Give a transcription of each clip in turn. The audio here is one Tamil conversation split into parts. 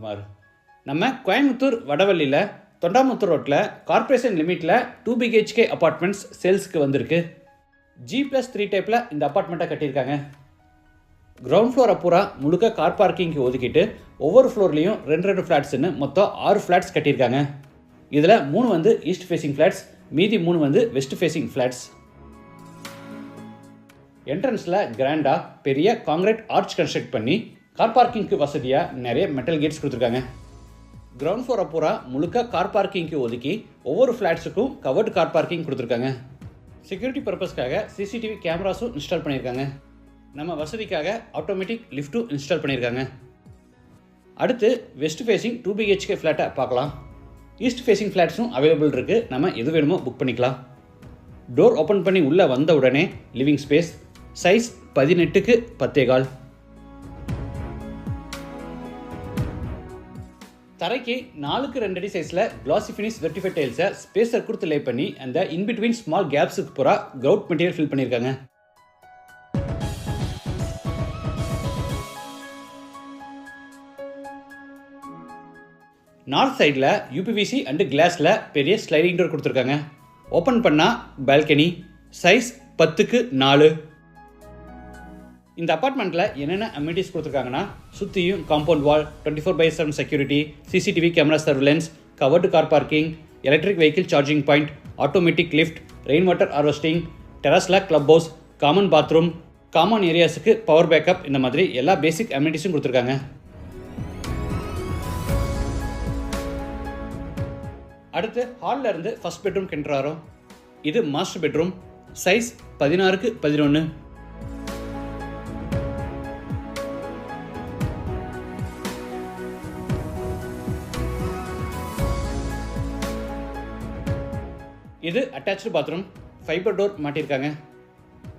செல்வகுமார். நம்ம கோயம்புத்தூர் வடவள்ளியில் தொண்டாமுத்தூர் ரோட்டில் கார்ப்பரேஷன் லிமிட்டில் 2 BHK அப்பார்ட்மெண்ட்ஸ் சேல்ஸுக்கு வந்திருக்கு. G+3 டைப்பில் இந்த அப்பார்ட்மெண்ட்டை கட்டியிருக்காங்க. கிரவுண்ட் ஃப்ளோரை பூரா முழுக்க கார் பார்க்கிங்க்கு ஒதுக்கிட்டு ஒவ்வொரு ஃப்ளோர்லேயும் 2 ஃப்ளாட்ஸ்ன்னு மொத்தம் 6 ஃப்ளாட்ஸ் கட்டியிருக்காங்க. இதில் 3 வந்து ஈஸ்ட் ஃபேஸிங் ஃப்ளாட்ஸ், மீதி 3 வந்து வெஸ்ட் ஃபேஸிங் ஃப்ளாட்ஸ். என்ட்ரன்ஸில் கிராண்டாக பெரிய காங்கிரீட் ஆர்ச் கன்ஸ்ட்ரக்ட் பண்ணி கார் பார்க்கிங்க்கு வசதியாக நிறைய மெட்டல் கேட்ஸ் கொடுத்துருக்காங்க. கிரவுண்ட் ஃப்ளோரை பூரா முழுக்க கார் பார்க்கிங்க்கு ஒதுக்கி ஒவ்வொரு ஃப்ளாட்ஸுக்கும் கவர்டு கார் பார்க்கிங் கொடுத்துருக்காங்க. செக்யூரிட்டி பர்பஸ்க்காக CCTV கேமராஸும் இன்ஸ்டால் பண்ணியிருக்காங்க. நம்ம வசதிக்காக ஆட்டோமேட்டிக் லிஃப்ட்டும் இன்ஸ்டால் பண்ணியிருக்காங்க. அடுத்து வெஸ்ட் ஃபேஸிங் 2 BHK ஃப்ளாட்டை பார்க்கலாம். ஈஸ்ட் ஃபேஸிங் ஃப்ளாட்ஸும் அவைலபிள் இருக்குது. நம்ம எது வேணுமோ புக் பண்ணிக்கலாம். டோர் ஓப்பன் பண்ணி உள்ளே வந்த உடனே லிவிங் ஸ்பேஸ், சைஸ் 18க்கு 10.25. தரைக்கு 4க்கு 2 அடி சைஸில் கிளாசி ஃபினிஷ் வெர்டிஃபைட் டைல்ஸை ஸ்பேஸர் கொடுத்து லே பண்ணி அந்த இன்பிட்வீன் ஸ்மால் கேப்ஸுக்கு பூரா கிரவுட் மெட்டீரியல் ஃபில் பண்ணியிருக்காங்க. நார்த் சைடில் UPVC அண்டு கிளாஸில் பெரிய ஸ்லைடிங் டோர் கொடுத்துருக்காங்க. ஓப்பன் பண்ணால் பால்கனி, சைஸ் 10க்கு 4. இந்த அப்பார்ட்மெண்ட்டில் என்னென்ன அம்யூனிட்டிஸ் கொடுத்துருக்காங்கன்னா, சுற்றியும் compound wall, 24/7 security, CCTV camera surveillance, covered car parking, electric vehicle charging point, automatic lift, rain water harvesting, டெரஸில் club house, common bathroom, common ஏரியாஸுக்கு பவர் பேக்கப், இந்த மாதிரி எல்லா பேசிக் அம்யூனிட்டிஸும் கொடுத்துருக்காங்க. அடுத்து ஹாலில் இருந்து ஃபர்ஸ்ட் பெட்ரூம் கென்றாரோம். இது மாஸ்டர் பெட்ரூம், சைஸ் 16க்கு 11. இது அட்டாச்சு பாத்ரூம், ஃபைபர் டோர் மாட்டியிருக்காங்க.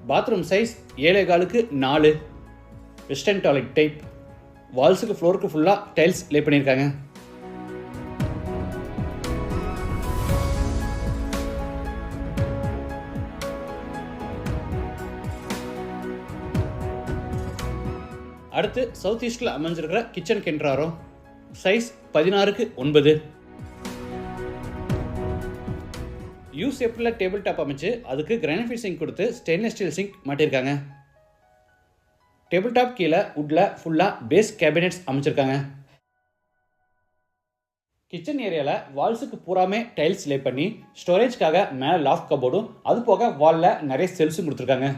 பாத்ரூம் சைஸ் 7.25க்கு 4. Western toilet type. வால்ஸுக்கு ஃப்ளோருக்கு ஃபுல்லாக டைல்ஸ் லே பண்ணியிருக்காங்க. அடுத்து சவுத் ஈஸ்டில் அமைஞ்சிருக்கிற கிச்சன் கென்றாரோம். சைஸ் 16க்கு 9. யூ ஷேப்பில் டேபிள் டாப் அமைச்சு அதுக்கு கிரானைட் சிங்க் கொடுத்து ஸ்டெயின்லெஸ் ஸ்டீல் சிங்க் மாட்டியிருக்காங்க. டேபிள் டாப் கீழே வுட்டில் ஃபுல்லாக பேஸ் கேபினெட்ஸ் அமைச்சிருக்காங்க. கிச்சன் ஏரியாவில் வால்ஸுக்கு பூராமே டைல்ஸ் லே பண்ணி ஸ்டோரேஜ்க்காக மேலே லாஃப்ட் கபோர்டும், அது போக வாலில் நிறைய செல்ஸும் கொடுத்துருக்காங்க.